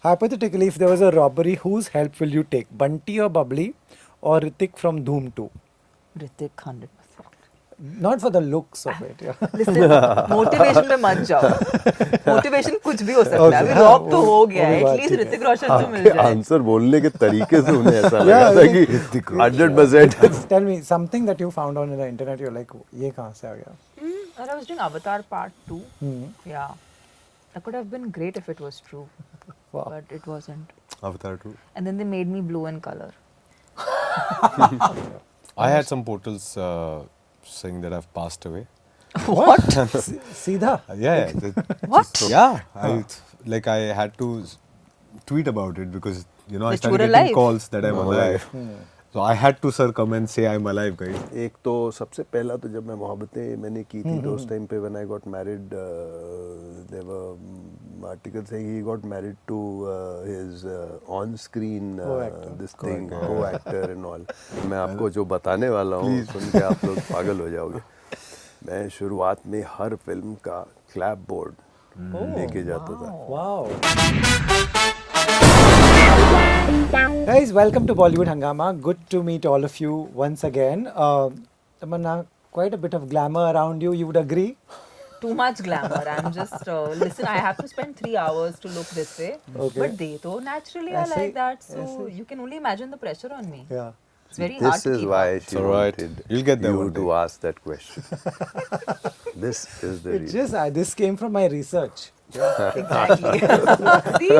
Hypothetically, if there was a robbery, whose help will you take? Bunty or Bubbly or Ritik from Dhoom 2? Ritik 100%. Not for the looks of it. Yeah. Listen, motivation में मत जाओ. Motivation कुछ भी हो सकता है. अभी Rob तो हो गया है. एटलीस्ट ऋतिक रोशन तो मिल जाए. आंसर बोलने के तरीके से उन्हें ऐसा लगा था कि 100%. Tell me something that you found on the internet. You're like, ये कहाँ से आ गया? And I was doing Avatar Part 2. Yeah. That could have been great if it was true. Wow. But it wasn't. Avatar 2. And then they made me blue in color. I had some portals saying that I've passed away. What? सीधा? Yeah. What? Yeah. I had to tweet about it because I That you started were getting alive. calls that I'm alive. So I had to come and say I'm alive, guys. एक तो सबसे पहला तो जब मैं मोहब्बतें मैंने की थी तो उस टाइम पे when I got married there were articles saying he got married to his on screen this thing co-actor and all. मैं आपको जो बताने वाला हूँ सुन के आप लोग पागल हो जाओगे. मैं शुरुआत में हर फिल्म का क्लैप बोर्ड लेके जाता था. Wow. Guys, welcome to Bollywood Hangama. Good to meet all of you once again. Tamanna, quite a bit of glamour around you. You would agree? Too much glamour. I'm just listen. I have to spend 3 hours to look this way. Okay. But they though naturally are ऐसे- like that. So ऐसे- you can only imagine the pressure on me. Yeah. It's very hard This to is keep why up. she It's all right. wanted You'll get there you one to day. ask that question. This is the It reason. just this came from my research. Exactly. See?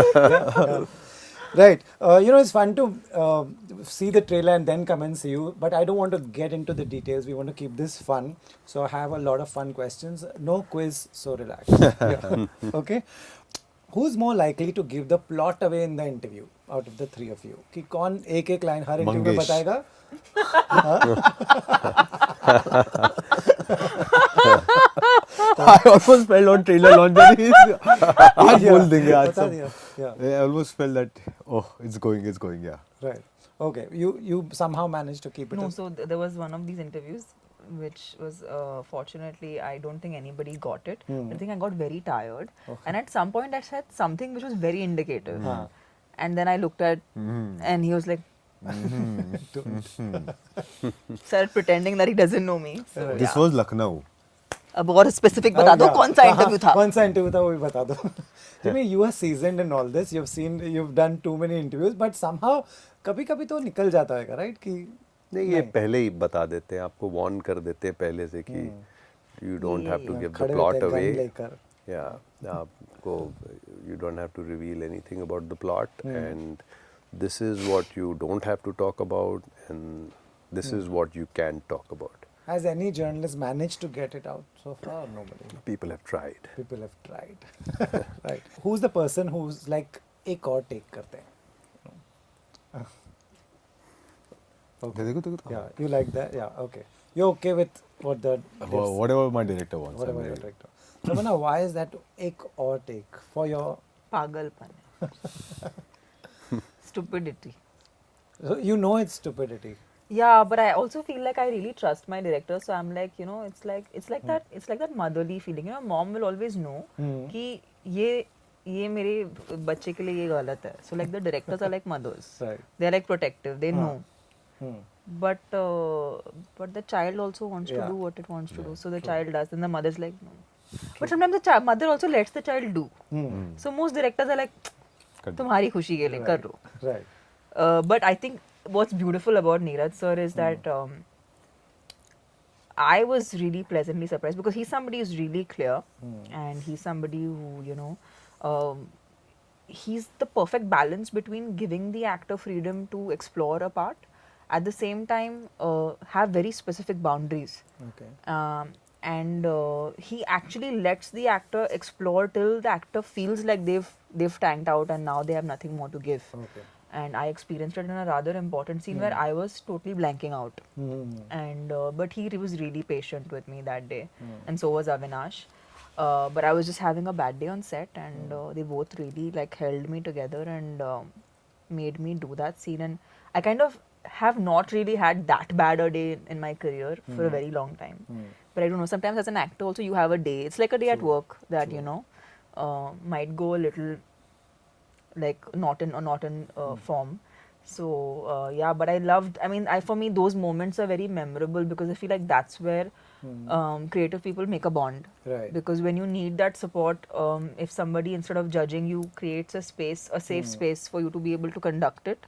Right. It's fun to see the trailer and then come and see you. But I don't want to get into the details. We want to keep this fun. So I have a lot of fun questions. No quiz, so relax. Yeah. Okay. Who's more likely to give the plot away in the interview out of the three of you? कि कौन एक line हर interview में मंगेश. बताएगा? I almost felt on trailer launch that आज बोल देंगे आज बता सब. दिया. Yeah. I almost felt that it's going, yeah. Right. Okay. You somehow managed to keep it. No, so there was one of these interviews which was fortunately I don't think anybody got it. I think I got very tired and at some point I said something which was very indicative and then I looked at and he was like started pretending that he doesn't know me. So, This was Lucknow. अब और specific बता दो कौन सा interview था. कौन सा interview था वो भी बता दो. Jimmy, you are seasoned in all this. You've done too many interviews, but somehow कभी-कभी तो निकल जाता है, right? कि नहीं ये पहले ही बता देते हैं आपको वार्न कर देते हैं पहले से कि you don't have to give the खड़े plot होते हैं, away. गन लेकर. Yeah, आपको you don't have to reveal anything about the plot and this is what you don't have to talk about and this is what you can talk about. Has any journalist managed to get it out so far? Nobody. People have tried. People have tried. Right. Who's the person who's like एक और take करते हैं? देखो. Yeah, you like that? Yeah, okay. You're okay with what the Whatever my director wants. whatever I'm your ready. director. Ramana, why is that एक और take for your? पागलपन है. Stupidity. So you know it's stupidity. Yeah, but I also feel like I really trust my director, so I'm like, it's like that motherly feeling. Mom will always know कि ये मेरे बच्चे के लिए ये गलत है. So like the directors are like mothers. Right. They're like protective. They know. Hmm. But the child also wants to Yeah. do what it wants to do. So the child does, and the mother's like, no. But sometimes the mother also lets the child do. So most directors are like, तुम्हारी खुशी के लिए कर लो. Right. But I think what's beautiful about Neeraj sir is that I was really pleasantly surprised because he's somebody who's really clear and he's somebody who, he's the perfect balance between giving the actor freedom to explore a part, at the same time have very specific boundaries. Okay. And he actually lets the actor explore till the actor feels like they've tanked out and now they have nothing more to give. Okay. And I experienced it in a rather important scene where I was totally blanking out. And but he was really patient with me that day, and so was Avinash. But I was just having a bad day on set, and they both really like held me together and made me do that scene. And I kind of have not really had that bad a day in my career for a very long time. But I don't know. Sometimes as an actor, also you have a day. It's like a day at work that might go a little like not in form. So yeah, but I loved. I mean, for me those moments are very memorable because I feel like that's where creative people make a bond. Right. Because when you need that support, if somebody instead of judging you creates a space, a safe space for you to be able to conduct it,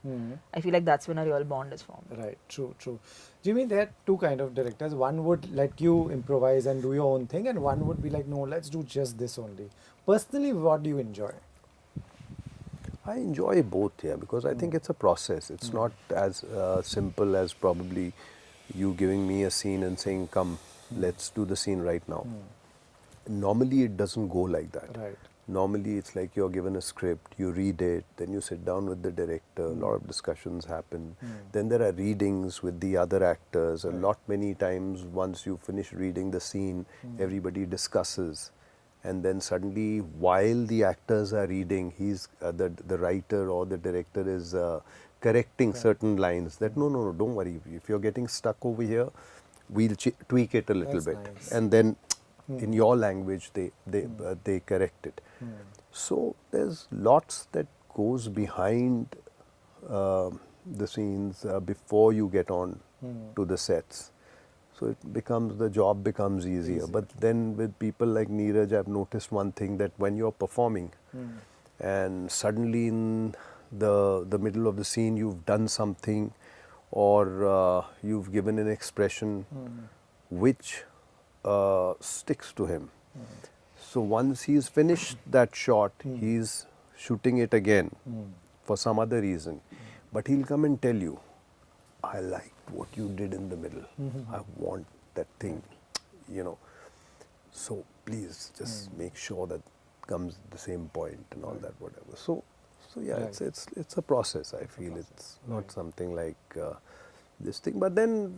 I feel like that's when a real bond is formed. Right, true, true. Jimmy, there are two kind of directors. One would let you improvise and do your own thing, and one would be like, no, let's do just this only. Personally, what do you enjoy? I enjoy both here because I think it's a process. It's not as simple as probably you giving me a scene and saying, come, let's do the scene right now. Normally, it doesn't go like that. Right. Normally, it's like you're given a script, you read it, then you sit down with the director, a lot of discussions happen. Then there are readings with the other actors. A lot many times, once you finish reading the scene, everybody discusses. And then suddenly, while the actors are reading, he's the writer or the director is correcting certain lines. That no, don't worry. If you're getting stuck over here, we'll tweak it a little That's bit, nice. and then in your language they correct it. So there's lots that goes behind the scenes before you get on to the sets. So the job becomes easier. But then with people like Neeraj, I've noticed one thing, that when you're performing and suddenly in the middle of the scene you've done something or you've given an expression which sticks to him. So once he's finished that shot, he's shooting it again for some other reason. But he'll come and tell you, I liked what you did in the middle. I want that thing, So please just make sure that comes the same point and all that, whatever. So yeah, Right. it's a process. I feel it's not something like this thing. But then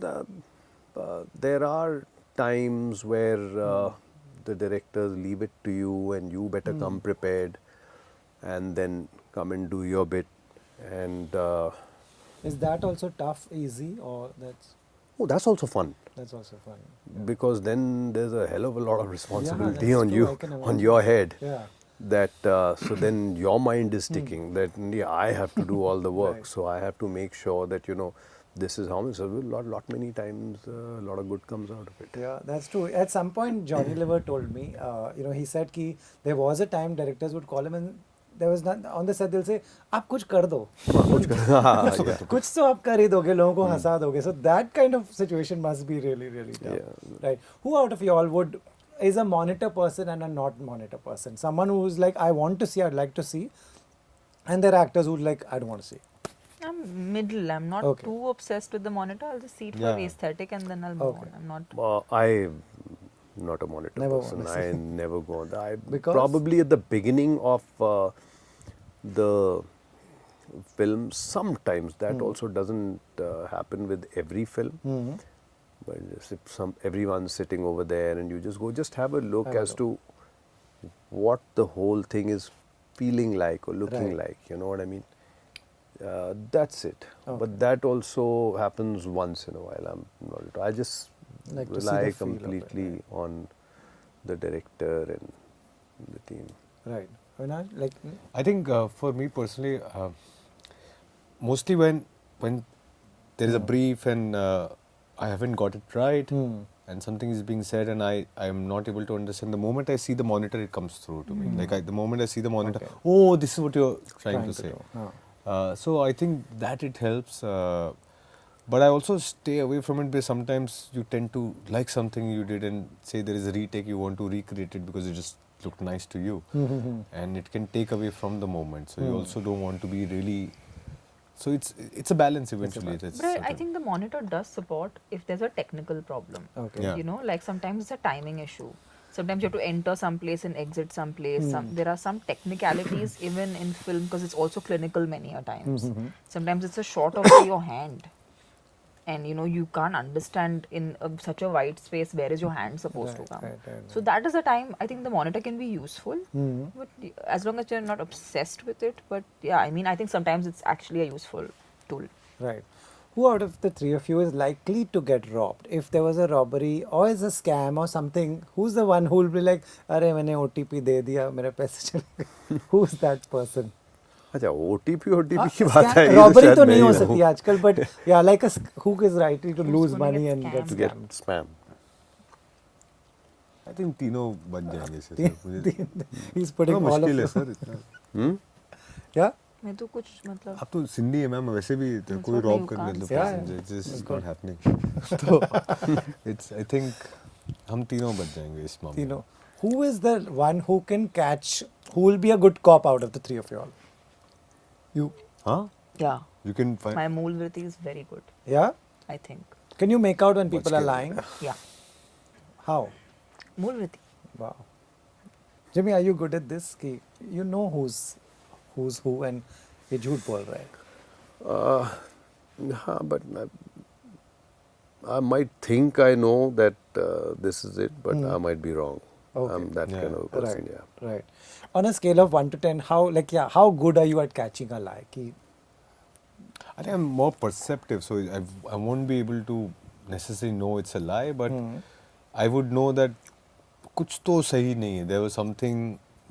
there are times where the directors leave it to you, and you better come prepared, and then come and do your bit. And Is that also tough, easy, or that's also fun. that's also fun? Because then there's a hell of a lot of responsibility that's on true, I you, can on imagine. your head. Yeah. That so then your mind is ticking that I have to do all the work, Right. so I have to make sure that this is how much. So lot many times a lot of good comes out of it. Yeah, that's true. At some point, Johnny Liver told me, he said कि there was a time directors would call him and there was not on the set they'll say, आप कुछ कर दो, कुछ तो आप कर ही दोगे, लोगों को हंसा दोगे. So that kind of situation must be really, really tough. Yeah. Right? Who out of you all is a monitor person and a not monitor person? Someone who's like, I want to see, I'd like to see, and there are actors who like, I don't want to see. I'm middle. I'm not Okay. too obsessed with the monitor. I'll just see it for Yeah. the aesthetic and then I'll move Okay. on. I'm not. I'm not a monitor Never person. wanna I see. never go on that. Because? Probably at the beginning of the film, sometimes that also doesn't happen with every film. But just if everyone's sitting over there and you just have a look Have a as look. to what the whole thing is feeling like or looking Right. like, you know what I mean? That's it. Okay. But that also happens once in a while. I just Like to see rely the feel of it, completely right. on the director and the team. Right. Avinash, like, I think for me personally, mostly when there is a brief and I haven't got it right and something is being said and I am not able to understand, the moment I see the monitor, it comes through to me. Like the moment I see the monitor, Okay. oh, this is what you're trying to say. do. So I think that it helps. But I also stay away from it because sometimes you tend to like something you did and say there is a retake, you want to recreate it because it just looked nice to you. And it can take away from the moment. So you also don't want to be really... So it's a balance eventually. It's But I certain. think the monitor does support if there's a technical problem. Okay. Yeah. Like sometimes it's a timing issue. Sometimes you have to enter some place and exit some place. There are some technicalities even in film because it's also clinical many a times. Sometimes it's a shot of your hand. And you can't understand in such a wide space where is your hand supposed to come. Right. So that is a time I think the monitor can be useful, but as long as you're not obsessed with it. But yeah, I think sometimes it's actually a useful tool. Right. Who out of the three of you is likely to get robbed? If there was a robbery or is a scam or something, who's the one who will be like, "Arey, मैंने OTP दे दिया, मेरे पैसे चले गए." Who's that person? अच्छा OTP की बात है रॉबरी तो नहीं हो सकती आजकल, बट या like who is likely to lose gonna money get and get to get scammed? spam. I think तीनों बच जाएंगे इससे सर मुझे He's putting इतना all of मुश्किल है you. सर इतना Yeah. मैं तो कुछ मतलब आप तो सिंधी है मैम वैसे भी तो कोई what रॉब you कर can't मतलब say. Yeah, it's just not happening तो it's I think हम तीनों बच जाएंगे इस मामले You know, who is the one who can catch, who will be a good cop out of the three of you all? You. हाँ yeah. you can find My mool vritti is very good. Yeah. I think. Can you make out when people are scary. lying? Yeah. How? Mool vritti. Wow. Jimmy, are you good at this? कि you know who's who and ये झूठ बोल रहा है. हाँ, but I might think I know that this is it, but I might be wrong. Okay. I'm that Yeah. kind of a person. Right. Yeah. Right. On a scale of 1 to 10, how good are you at catching a lie? कि I think I'm more perceptive, so I won't be able to necessarily know it's a lie, but I would know that कुछ तो सही नहीं है. There was something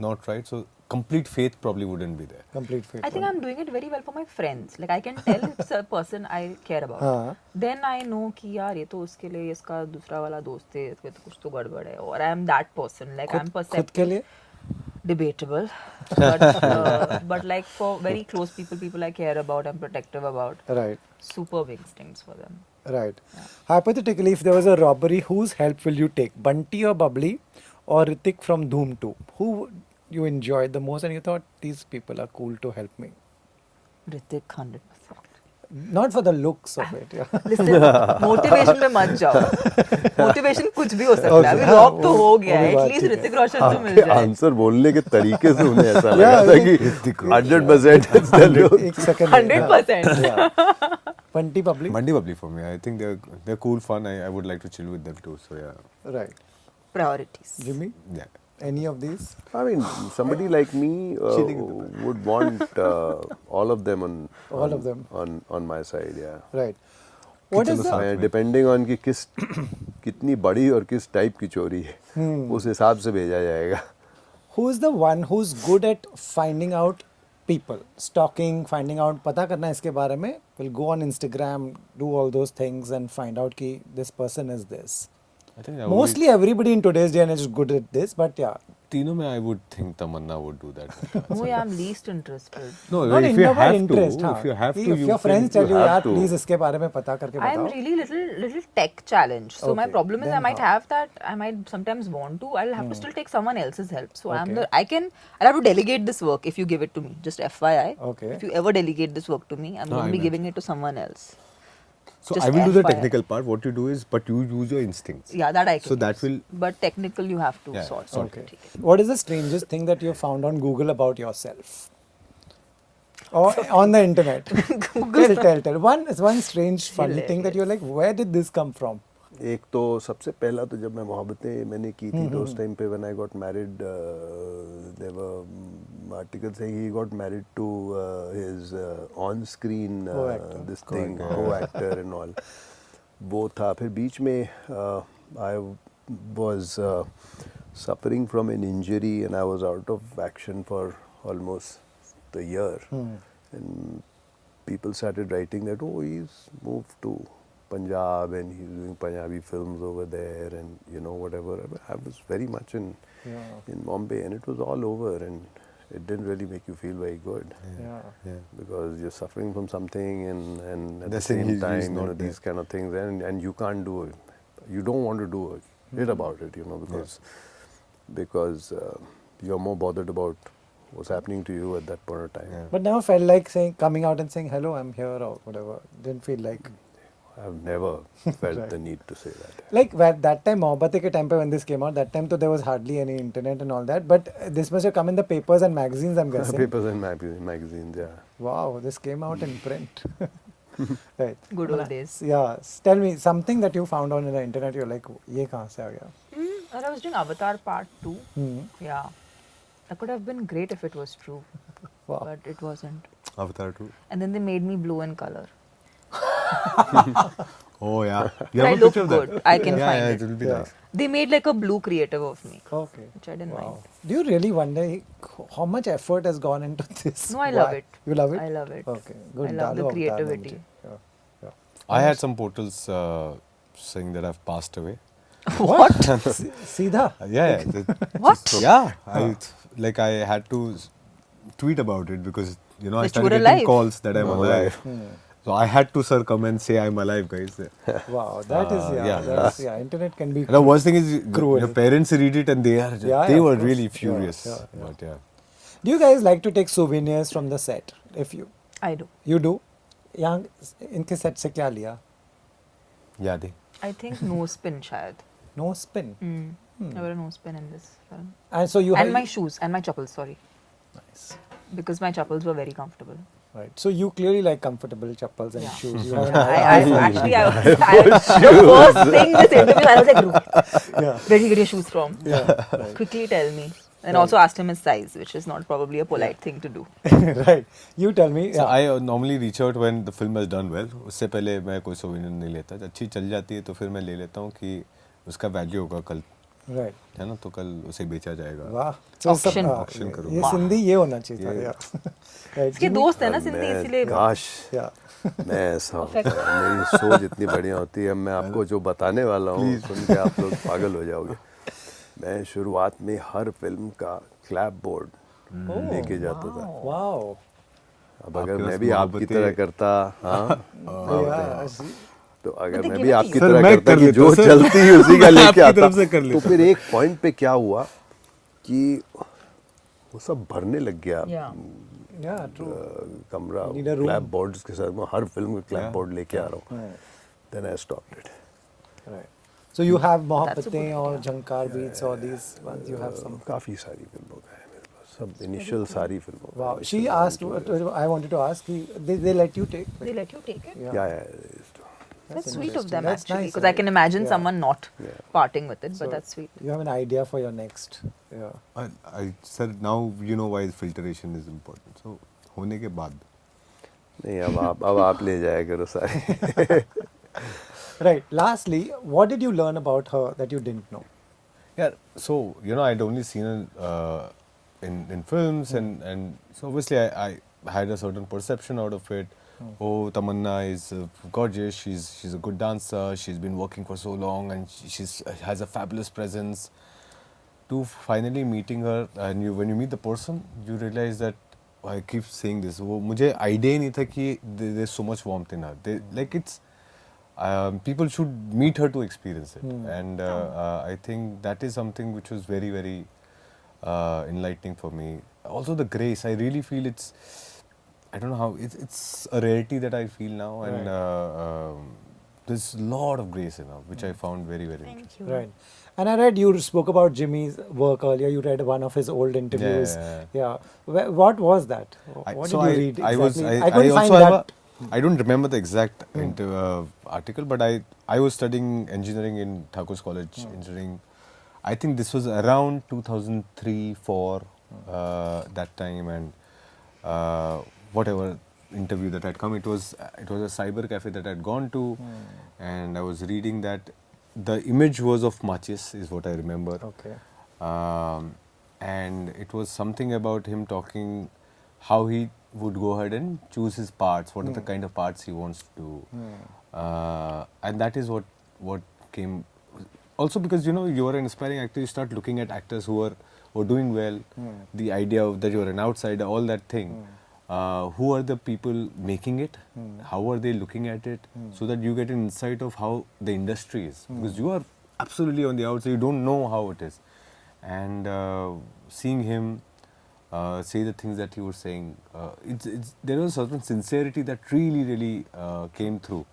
not right, so complete faith probably wouldn't be there. complete faith. I think I'm doing it very well for my friends. Like I can tell it's a person I care about. हाँ. Then I know कि यार ये तो उसके लिए इसका दूसरा वाला दोस्त है, इसके तो कुछ तो गड़बड़ है. Or I'm that person. Like I'm खुद के perceptive. लिए. Debatable, but like for very close people I care about, I'm protective about. Right. Superb instincts for them. Right. Hypothetically, if there was a robbery, whose help will you take? Bunty or Bubbly or Ritik from Dhoom 2? Who you enjoyed the most and you thought these people are cool to help me? Ritik 100%. Not for the looks of it. Yeah. Listen, motivation पे मत जाओ. Motivation कुछ भी हो सकता है. Okay. अभी Rob तो वो- हो वो गया भी है. बात At least ठीक है. ऋतिक रोशन तो मिल जाए. आंसर बोलने के तरीके से उन्हें ऐसा लगा Yeah, था कि 100% it's the look. एक second. 100%. Yeah. Bunty Bubbly. Mandi Bubbly for me. I think they're cool, fun. I would like to chill with them too. So yeah, Right. Priorities. Jimmy, yeah. any of these? I mean, somebody like me Chilling with would want all of them All of them. on my side. Yeah. Right. What is the depending on कि किस कितनी बड़ी और किस type की चोरी है उस हिसाब से भेजा जाएगा. who's the one who's good at finding out people, stalking, finding out, पता करना इसके बारे में, will go on Instagram, do all those things and find out कि this person is this. I think I Mostly everybody in today's day and age is good at this, but yeah. तीनों में I would think Tamanna would do that. No, yeah, I'm least interested. No, Not if in you the have interest, to, हाँ. if you have कि to, if you your friends you tell you have यार to. please इसके बारे में पता करके I'm बताओ. really little tech challenged. So my Okay, problem is I then might how? have that. I might sometimes want to. I'll have to still take someone else's help. So Okay. I'll have to delegate this work if you give it to me. Just FYI. Okay. If you ever delegate this work to me, I'm No, going I to be know. giving it to someone else. So Just I will do the FYI. technical part. What you do is, but you use your instincts. Yeah, that I can. So that use. will. But technical, you have to Yeah, sort. sort. Okay. ठीक है. What is the strangest thing that you found on Google about yourself? Or on the internet? Tell. One strange, funny thing that you're like, where did this come from? एक तो सबसे पहला तो जब मैं मोहब्बतें मैंने की थी तो उस टाइम पे when I got married there were articles saying he got married to his on screen Co-actor. this thing co-actor and all. वो था फिर बीच में I was suffering from an injury and I was out of action for almost a year and people started writing that oh he's moved to Punjab and he's doing Punjabi films over there and you know whatever. I was very much in Bombay and it was all over and it didn't really make you feel very good Yeah. because you're suffering from something and at the They're saying same he's time you know not these kind of things and you can't do it. You don't want to do it about it, you know, because you're more bothered about what's happening to you at that point of time. Yeah. But never felt like coming out and saying hello, I'm here or whatever. Didn't feel like. I've never felt Right. the need to say that. Like that time, Mohabbatein ke time pe when this came out, that time तो there was hardly any internet and all that. But this must have come in the papers and magazines, I'm guessing. Papers and magazines, yeah. Wow, this came out in print. Right. Good old days. Yeah. Tell me something that you found on the internet. You're like, ये कहाँ से आ गया? And I was doing Avatar Part 2. Hmm. Yeah. That could have been great if it was true. Wow. But it wasn't. Avatar 2. And then they made me blue in color. Oh yeah. You But I have a look picture of good. that? I can yeah, find yeah, it. it will be Yeah. nice. They made like a blue creative of me, Okay. which I didn't Wow. mind. Do you really wonder how much effort has gone into this? No, I love Why? it. You love it? I love it. Okay. Good. I love the डालो अवतार में creativity. मुझे. Yeah. Yeah. I had some portals saying that I've passed away. What? सीधा? Yeah. What? Yeah. I had to tweet about it because I That you started were getting alive. calls that I'm I'm alive. alive. So I had to come and say I'm alive, guys. Wow. That is yeah, That's, internet can be. And the worst thing is Cruel. your parents read it and they are Yeah, they of were course. really Yeah, furious. yeah, yeah. But yeah. Do you guys like to take souvenirs from the set? If I do. you do, यहाँ इनके set से क्या लिया? Yeah, they. I think no spin, shayad. No spin. I wear a no spin in this film. And so you And have my shoes and my chappals, sorry. Nice. Because my chappals were very comfortable. Right. So you clearly like comfortable chappals and Yeah. shoes. You have an I eye- actually, the first thing this interview, I was like, "Rohit, Yeah. where did you get your shoes from? Yeah. Right. Quickly tell me. And also asked him his size, which is not probably a polite thing to do. Right. You tell me. So Yeah. I normally reach out when the film has done well. उससे पहले मैं कोई souvenir नहीं लेता. अच्छी चल जाती है तो फिर मैं ले लेता हूँ कि उसका वैल्यू होगा कल, Right. है ना, तो कल उसे बेचा जाएगा. वाह. So Auction. Auction करो. ये सिंधी ये होना चाहिए था. ये- Yeah. Right. इसके Jimmy? दोस्त है ना सिंधी मैं- इसलिए काश Yeah. मैं ऐसा होता. मेरी सोच इतनी बढ़िया होती है. मैं आपको जो बताने वाला हूँ सुन के आप लोग पागल हो जाओगे. मैं शुरुआत में हर फिल्म का क्लैप बोर्ड लेके जाता था. Wow. अब अगर आपके मैं पास भी आपकी मोहब्बतें- तरह करता, हाँ, Yeah. I see. तो अगर तो मैं give भी it to आपकी you. तरह सर, मैं करता कर कि लेता, जो सर। चलती है उसी का लेके आपकी आता, तरफ से कर तो लेता। फिर एक पॉइंट पे क्या हुआ कि वो सब भरने लग गया. Yeah. Yeah. True. कमरा You need a room. Clap boards के साथ. मैं हर फिल्म में क्लैप Yeah. बोर्ड लेके आ रहा हूँ. Right. Then I stopped it. Right. So you have That's a Mohabbatein good और idea. Jhankaar beats or these ones you have some. काफ़ी सारी फिल्मों का है मेरे पास. सब इनिशियल सारी फिल्मों का. Wow. She asked. I wanted to ask. They let you take. They let you take it? Yeah. Yeah. That's sweet of interesting. them That's actually. nice, Because I right? can imagine Yeah. someone not Yeah. parting with it, So but that's sweet. You have an idea for your next. Yeah. I said now you know why filtration is important. So होने के बाद. नहीं, अब आप ले जाया करो सारे. Right. Lastly, what did you learn about her that you didn't know? Yeah, so I'd only seen her in films, and so obviously I had a certain perception out of it. Oh, Tamanna is gorgeous. She's a good dancer. She's been working for so long, and she's has a fabulous presence. To finally meeting her, and when you meet the person, you realize that I keep saying this. वो मुझे idea ही नहीं था कि there's so much warmth in her. It's. People should meet her to experience it, and I think that is something which was very, very enlightening for me. Also, the grace. I really feel it's. I don't know how it's a rarity that I feel now, and there's a lot of grace in her, which I found very, very interesting. Right. And I read you spoke about Jimmy's work earlier. You read one of his old interviews. Yeah. What was that? What So did you read exactly? I couldn't also find have that. I don't remember the exact article, but I was studying engineering in Thakur's College Engineering. I think this was around 2003-4 that time, and whatever interview that had come, it was a cyber cafe that I'd gone to, and I was reading that the image was of Machis, is what I remember. Okay. And it was something about him talking how he would go ahead and choose his parts, what are the kind of parts he wants to do. And that is what came. Also because, you are an aspiring actor, you start looking at actors who are doing well, the idea of that you are an outsider, all that thing. Who are the people making it? How are they looking at it? So that you get an insight of how the industry is. Because you are absolutely on the outside, you don't know how it is. And seeing him say the things that he was saying, there was a certain sincerity that really, really came through.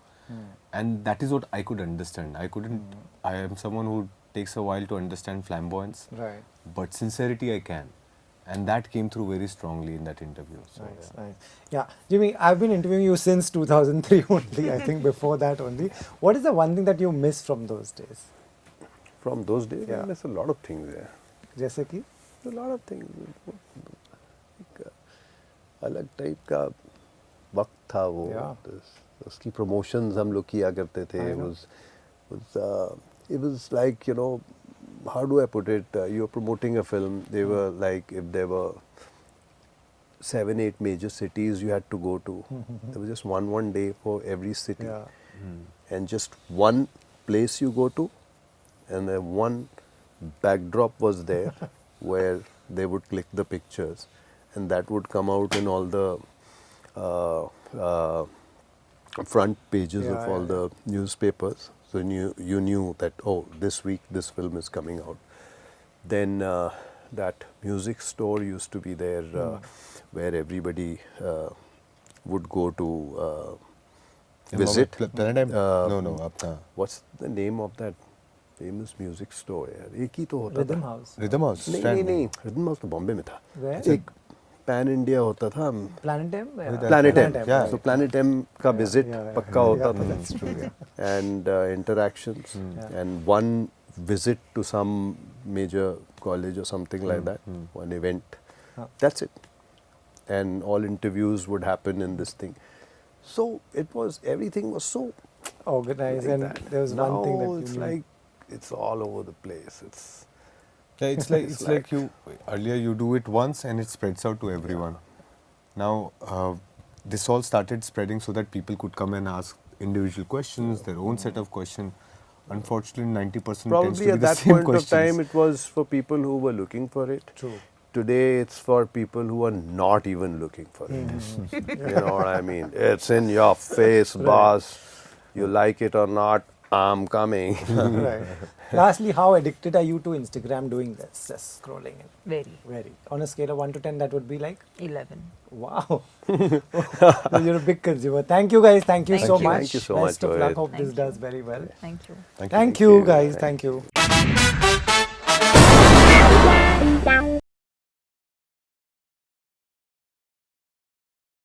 And that is what I could understand. I am someone who takes a while to understand flamboyance. Right. But sincerity I can. And that came through very strongly in that interview. So, Nice, yeah. nice. Yeah, Jimmy, I've been interviewing you since 2003 only. I think before that only. What is the one thing that you miss from those days? From those days, Yeah. I miss a lot of things there. जैसे कि? A lot of things. एक अलग type का वक्त था वो. Yeah. उसकी promotions हम लोग किया करते थे. I know. It was like, you know, how do I put it? You're promoting a film. They were like, if there were 7, 8 major cities you had to go to. There was just one day for every city. Yeah. And just one place you go to, and then one backdrop was there where they would click the pictures, and that would come out in all the front pages of all the newspapers. So you knew that, oh, this week this film is coming out. Then that music store used to be there where everybody would go to visit. Planet M? No, apna. What's the name of that famous music store? यार एक ही तो होता Rhythm था. House. Rhythm House. नहीं Rhythm House तो बॉम्बे में था. Where? एक पैन इंडिया होता था. Planet M? Planet M. Yeah. So Planet M का visit पक्का होता था. That's true. Yeah. And interactions and one visit to some major college or something like that, one event. That's it. And all interviews would happen in this thing. So everything was so Organized, like and that. there was Now one thing that you it's knew. like it's all over the place. Yeah, it's like you earlier you do it once and it spreads out to everyone. Now this all started spreading so that people could come and ask individual questions, their own set of questions. Unfortunately, 90% tends to probably be at the that same point questions. of time it was for people who were looking for it. True. Today it's for people who are not even looking for it. You know what I mean? It's in your face, boss. You like it or not, I'm coming. Right. Lastly, how addicted are you to Instagram doing this? Just scrolling in. Very. On a scale of 1 to 10, that would be like? 11. Wow. So you're a big consumer. Thank you guys. Thank you Thank so you. much. Thank you so Best much, of luck. Rohit. Hope Thank this you. does very well. Thank you. Thank you guys. Thank you.